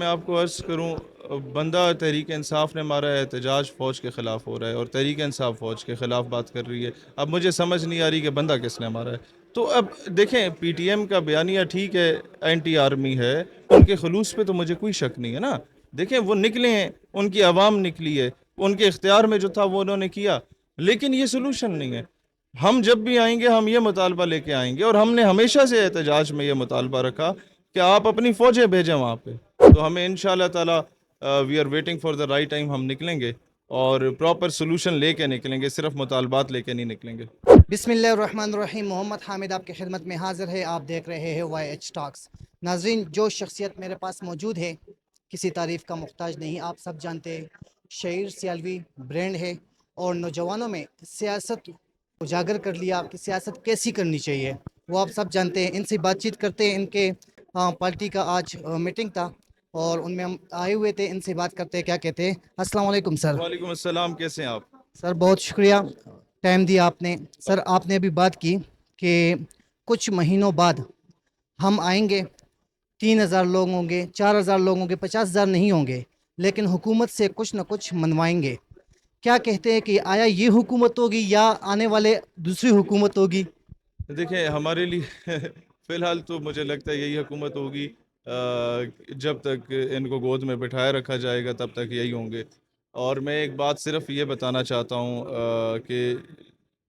میں آپ کو عرض کروں، بندہ تحریک انصاف نے مارا ہے، احتجاج فوج کے خلاف ہو رہا ہے اور تحریک انصاف فوج کے خلاف بات کر رہی ہے۔ اب مجھے سمجھ نہیں آ رہی کہ بندہ کس نے مارا ہے۔ تو اب دیکھیں، پی ٹی ایم کا بیانیہ ٹھیک ہے، اینٹی آرمی ہے، ان کے خلوص پہ تو مجھے کوئی شک نہیں ہے نا۔ دیکھیں وہ نکلے ہیں، ان کی عوام نکلی ہے، ان کے اختیار میں جو تھا وہ انہوں نے کیا، لیکن یہ سلوشن نہیں ہے۔ ہم جب بھی آئیں گے ہم یہ مطالبہ لے کے آئیں گے، اور ہم نے ہمیشہ سے احتجاج میں یہ مطالبہ رکھا کہ آپ اپنی فوجیں بھیجیں وہاں پہ۔ تو ہمیں انشاءاللہ تعالی we are waiting for the right time, ہم نکلیں گے اور پراپر سولوشن لے کے نکلیں گے، صرف مطالبات لے کے نہیں نکلیں گے۔ بسم اللہ الرحمن الرحیم۔ محمد حامد آپ کی خدمت میں حاضر ہے، آپ دیکھ رہے ہیں وائی ایچ ٹاکس۔ ناظرین، جو شخصیت میرے پاس موجود ہے کسی تعریف کا محتاج نہیں، آپ سب جانتے ہیں شعیر سیالوی برینڈ ہے، اور نوجوانوں میں سیاست اجاگر کر لیا کہ سیاست کیسی کرنی چاہیے، وہ آپ سب جانتے ہیں۔ ان سے بات چیت کرتے ہیں، ان کے پارٹی کا آج میٹنگ تھا اور ان میں ہم آئے ہوئے تھے، ان سے بات کرتے ہیں، کیا کہتے ہیں۔ السلام علیکم سر۔ وعلیکم السلام، کیسے ہیں آپ؟ سر بہت شکریہ، ٹائم دیا آپ نے۔ سر آپ نے ابھی بات کی کہ کچھ مہینوں بعد ہم آئیں گے، 3,000 لوگ ہوں گے، 4,000 لوگ ہوں گے، 50,000 نہیں ہوں گے، لیکن حکومت سے کچھ نہ کچھ منوائیں گے۔ کیا کہتے ہیں کہ آیا یہ حکومت ہوگی یا آنے والے دوسری حکومت ہوگی؟ دیکھیں ہمارے لیے فی الحال تو مجھے لگتا ہے یہی حکومت ہوگی، جب تک ان کو گود میں بٹھائے رکھا جائے گا تب تک یہی ہوں گے۔ اور میں ایک بات صرف یہ بتانا چاہتا ہوں کہ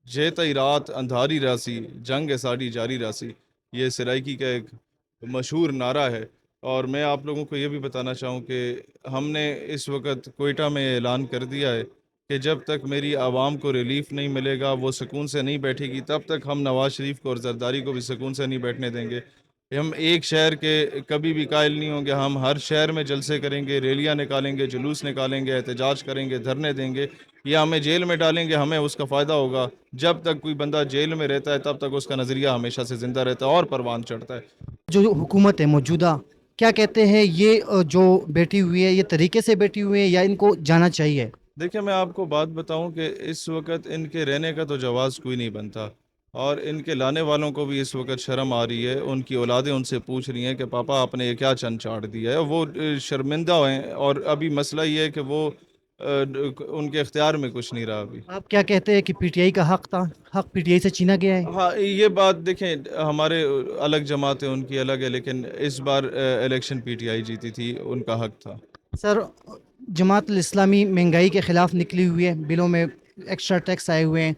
جیتا رات اندھاری راسی جنگ ساڑی جاری راسی، یہ سرائکی کا ایک مشہور نعرہ ہے۔ اور میں آپ لوگوں کو یہ بھی بتانا چاہوں کہ ہم نے اس وقت کوئٹہ میں اعلان کر دیا ہے کہ جب تک میری عوام کو ریلیف نہیں ملے گا، وہ سکون سے نہیں بیٹھے گی، تب تک ہم نواز شریف کو اور زرداری کو بھی سکون سے نہیں بیٹھنے دیں گے۔ ہم ایک شہر کے کبھی بھی قائل نہیں ہوں گے، ہم ہر شہر میں جلسے کریں گے، ریلیاں نکالیں گے، جلوس نکالیں گے، احتجاج کریں گے، دھرنے دیں گے، یا ہمیں جیل میں ڈالیں گے، ہمیں اس کا فائدہ ہوگا۔ جب تک کوئی بندہ جیل میں رہتا ہے تب تک اس کا نظریہ ہمیشہ سے زندہ رہتا ہے اور پروان چڑھتا ہے۔ جو حکومت ہے موجودہ، کیا کہتے ہیں یہ جو بیٹھی ہوئی ہے، یہ طریقے سے بیٹھی ہوئی ہے یا ان کو جانا چاہیے؟ دیکھیں میں آپ کو بات بتاؤں کہ اس وقت ان کے رہنے کا تو جواز کوئی نہیں بنتا، اور ان کے لانے والوں کو بھی اس وقت شرم آ رہی ہے۔ ان کی اولادیں ان سے پوچھ رہی ہیں کہ پاپا آپ نے یہ کیا چند چاڑ دیا ہے، وہ شرمندہ ہیں۔ اور ابھی مسئلہ یہ ہے کہ وہ ان کے اختیار میں کچھ نہیں رہا ابھی۔ آپ کیا کہتے ہیں کہ پی ٹی آئی کا حق تھا، حق پی ٹی آئی سے چھینا گیا ہے؟ ہاں یہ بات دیکھیں، ہمارے الگ جماعتیں ان کی الگ ہے، لیکن اس بار الیکشن پی ٹی آئی جیتی تھی، ان کا حق تھا۔ سر جماعت الاسلامی مہنگائی کے خلاف نکلی ہوئی ہے، بلوں میں ایکسٹرا ٹیکس آئے ہوئے ہیں،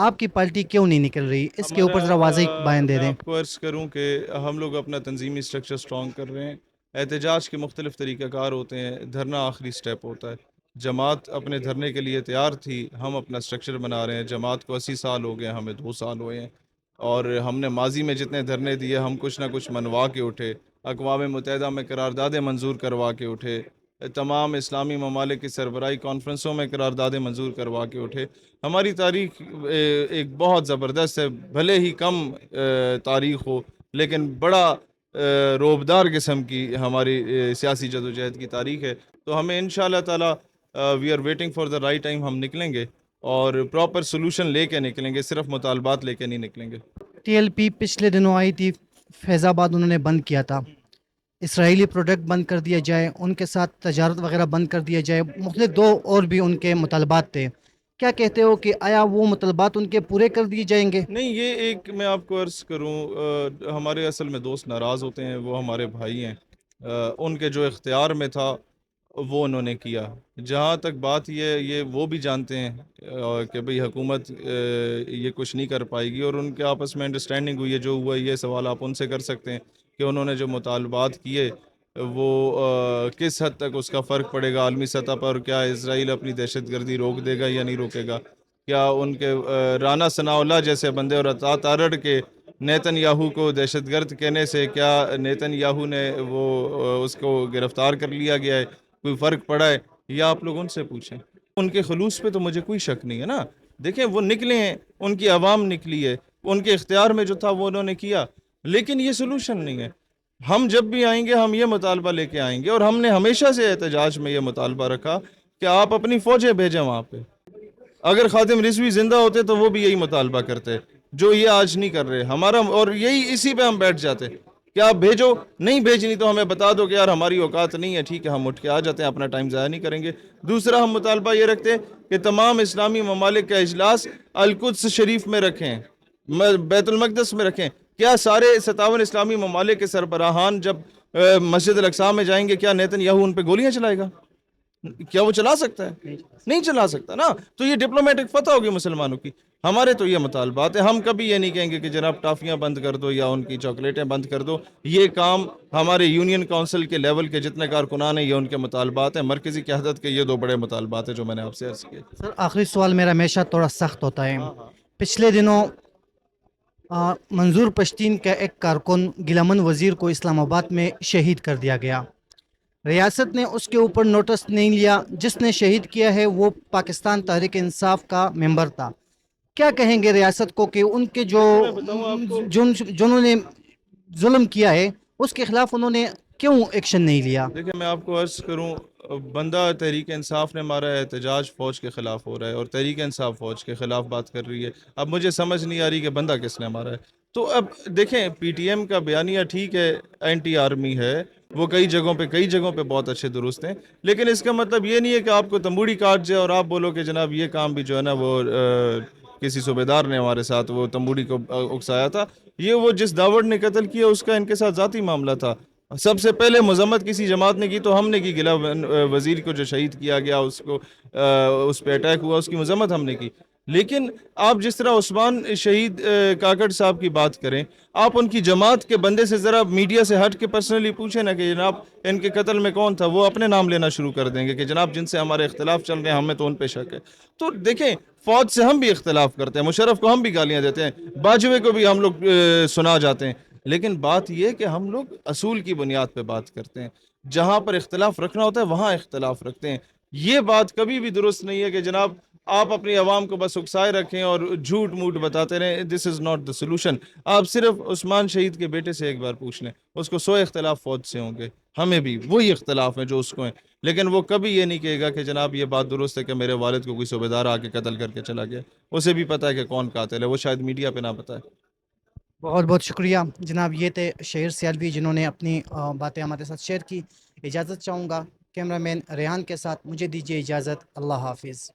آپ کی پارٹی کیوں نہیں نکل رہی؟ اس کے اوپر ذرا واضح بیان دے میں دیں۔ آپ کو عرض کروں کہ ہم لوگ اپنا تنظیمی سٹرکچر سٹرونگ کر رہے ہیں۔ احتجاج کے مختلف طریقہ کار ہوتے ہیں، دھرنا آخری سٹیپ ہوتا ہے۔ جماعت اپنے دھرنے کے لیے تیار تھی، ہم اپنا سٹرکچر بنا رہے ہیں۔ جماعت کو 80 سال ہو گئے، ہمیں 2 سال ہوئے ہیں، اور ہم نے ماضی میں جتنے دھرنے دیے ہم کچھ نہ کچھ منوا کے اٹھے، اقوام متحدہ میں قراردادیں منظور کروا کے اٹھے، تمام اسلامی ممالک کی سربراہی کانفرنسوں میں قراردادیں منظور کروا کے اٹھے۔ ہماری تاریخ ایک بہت زبردست ہے، بھلے ہی کم تاریخ ہو، لیکن بڑا روبدار قسم کی ہماری سیاسی جدوجہد کی تاریخ ہے۔ تو ہمیں انشاءاللہ تعالی we are waiting for the right time, ہم نکلیں گے اور پراپر سولوشن لے کے نکلیں گے، صرف مطالبات لے کے نہیں نکلیں گے۔ ٹی ایل پی پچھلے دنوں آئی تھی فیض آباد، انہوں نے بند کیا تھا، اسرائیلی پروڈکٹ بند کر دیا جائے، ان کے ساتھ تجارت وغیرہ بند کر دیا جائے، مختلف دو اور بھی ان کے مطالبات تھے۔ کیا کہتے ہو کہ آیا وہ مطالبات ان کے پورے کر دیے جائیں گے؟ نہیں، یہ ایک میں آپ کو عرض کروں، ہمارے اصل میں دوست ناراض ہوتے ہیں، وہ ہمارے بھائی ہیں، ان کے جو اختیار میں تھا وہ انہوں نے کیا۔ جہاں تک بات یہ وہ بھی جانتے ہیں کہ بھئی حکومت یہ کچھ نہیں کر پائے گی، اور ان کے آپس میں انڈرسٹینڈنگ ہوئی ہے۔ جو ہوا یہ سوال آپ ان سے کر سکتے ہیں کہ انہوں نے جو مطالبات کیے وہ کس حد تک اس کا فرق پڑے گا عالمی سطح پر، کیا اسرائیل اپنی دہشت گردی روک دے گا یا نہیں روکے گا، کیا ان کے رانا ثناء اللہ جیسے بندے اور عطا تارڑ کے نیتن یاہو کو دہشت گرد کہنے سے کیا نیتن یاہو نے وہ اس کو گرفتار کر لیا گیا ہے، کوئی فرق پڑا ہے؟ یا آپ لوگ ان سے پوچھیں۔ ان کے خلوص پہ تو مجھے کوئی شک نہیں ہے نا۔ دیکھیں وہ نکلے ہیں، ان کی عوام نکلی ہے، ان کے اختیار میں جو تھا وہ انہوں نے کیا، لیکن یہ سلوشن نہیں ہے۔ ہم جب بھی آئیں گے ہم یہ مطالبہ لے کے آئیں گے، اور ہم نے ہمیشہ سے احتجاج میں یہ مطالبہ رکھا کہ آپ اپنی فوجیں بھیجیں وہاں پہ۔ اگر خادم رضوی زندہ ہوتے تو وہ بھی یہی مطالبہ کرتے، جو یہ آج نہیں کر رہے ہمارا، اور یہی اسی پہ ہم بیٹھ جاتے کہ آپ بھیجو، نہیں بھیجنی تو ہمیں بتا دو کہ یار ہماری اوقات نہیں ہے، ٹھیک ہے ہم اٹھ کے آ جاتے ہیں، اپنا ٹائم ضائع نہیں کریں گے۔ دوسرا ہم مطالبہ یہ رکھتے ہیں کہ تمام اسلامی ممالک کا اجلاس القدس شریف میں رکھیں، بیت المقدس میں رکھیں۔ کیا سارے 57 اسلامی ممالک کے سربراہان جب مسجد الاقصی میں جائیں گے، کیا نیتن یاہو ان پہ گولیاں چلائے گا؟ کیا وہ چلا سکتا ہے؟ نہیں چلا سکتا نا۔ تو یہ ڈپلومیٹک فتح ہوگی مسلمانوں کی۔ ہمارے تو یہ مطالبات ہیں، ہم کبھی یہ نہیں کہیں گے کہ جناب ٹافیاں بند کر دو یا ان کی چاکلیٹیں بند کر دو۔ یہ کام ہمارے یونین کونسل کے لیول کے جتنے کارکنان ہیں، یہ ان کے مطالبات ہیں۔ مرکزی قیادت کے یہ 2 بڑے مطالبات ہیں جو میں نے آپ سے عرض کیے۔ سر آخری سوال میرا ہمیشہ تھوڑا سخت ہوتا ہے۔ پچھلے دنوں منظور پشتین کا ایک کارکن گلامن وزیر کو اسلام آباد میں شہید کر دیا گیا۔ ریاست نے اس کے اوپر نوٹس نہیں لیا۔ جس نے شہید کیا ہے وہ پاکستان تحریک انصاف کا ممبر تھا۔ کیا کہیں گے ریاست کو کہ ان کے جنہوں نے ظلم کیا ہے اس کے خلاف انہوں نے کیوں ایکشن نہیں لیا؟ دیکھیں میں آپ کو عرض کروں، بندہ تحریک انصاف نے مارا ہے، احتجاج فوج کے خلاف ہو رہا ہے اور تحریک انصاف فوج کے خلاف بات کر رہی ہے۔ اب مجھے سمجھ نہیں آ رہی کہ بندہ کس نے مارا ہے۔ تو اب دیکھیں پی ٹی ایم کا بیانیہ ٹھیک ہے، اینٹی آرمی ہے، وہ کئی جگہوں پہ بہت اچھے درست ہیں، لیکن اس کا مطلب یہ نہیں ہے کہ آپ کو تمبوڑی کاٹ جائے اور آپ بولو کہ جناب یہ کام بھی جو ہے نا وہ کسی صوبیدار نے ہمارے ساتھ وہ تمبوڑی کو اکسایا تھا۔ یہ وہ جس داوڑ نے قتل کیا اس کا ان کے ساتھ ذاتی معاملہ تھا۔ سب سے پہلے مذمت کسی جماعت نے کی تو ہم نے کی، گلا وزیر کو جو شہید کیا گیا، اس کو اس پہ اٹیک ہوا، اس کی مذمت ہم نے کی۔ لیکن آپ جس طرح عثمان شہید کاکڑ صاحب کی بات کریں، آپ ان کی جماعت کے بندے سے ذرا میڈیا سے ہٹ کے پرسنلی پوچھیں نا کہ جناب ان کے قتل میں کون تھا، وہ اپنے نام لینا شروع کر دیں گے کہ جناب جن سے ہمارے اختلاف چل رہے ہیں ہمیں تو ان پہ شک ہے۔ تو دیکھیں فوج سے ہم بھی اختلاف کرتے ہیں، مشرف کو ہم بھی گالیاں دیتے ہیں، باجوے کو بھی ہم لوگ سنا جاتے ہیں، لیکن بات یہ کہ ہم لوگ اصول کی بنیاد پہ بات کرتے ہیں۔ جہاں پر اختلاف رکھنا ہوتا ہے وہاں اختلاف رکھتے ہیں۔ یہ بات کبھی بھی درست نہیں ہے کہ جناب آپ اپنی عوام کو بس اکسائے رکھیں اور جھوٹ موٹ بتاتے رہیں۔ دس از ناٹ دا سولوشن۔ آپ صرف عثمان شہید کے بیٹے سے ایک بار پوچھ لیں، اس کو 100 اختلاف فوج سے ہوں گے، ہمیں بھی وہی اختلاف ہیں جو اس کو ہیں، لیکن وہ کبھی یہ نہیں کہے گا کہ جناب یہ بات درست ہے کہ میرے والد کو کوئی صوبیدار آ کے قتل کر کے چلا گیا۔ اسے بھی پتہ ہے کہ کون قاتل ہے، وہ شاید میڈیا پہ نہ بتائے۔ بہت بہت شکریہ جناب، یہ تھے شہیر سیالوی جنہوں نے اپنی باتیں ہمارے ساتھ شیئر کی۔ اجازت چاہوں گا کیمرہ مین ریحان کے ساتھ، مجھے دیجیے اجازت، اللہ حافظ۔